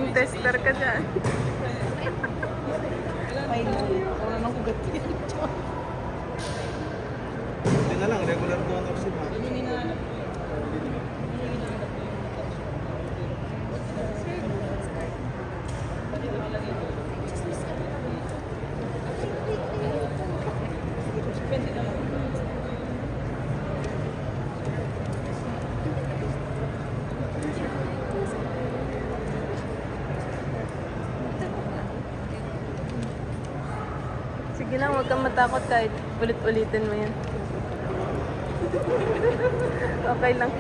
Maging tester ka dyan. May wala nang hugat yan. Hindi na lang, regular donor si ma'am. Sige lang, huwag kang matakot kahit ulit-ulitin mo yan. Okay lang.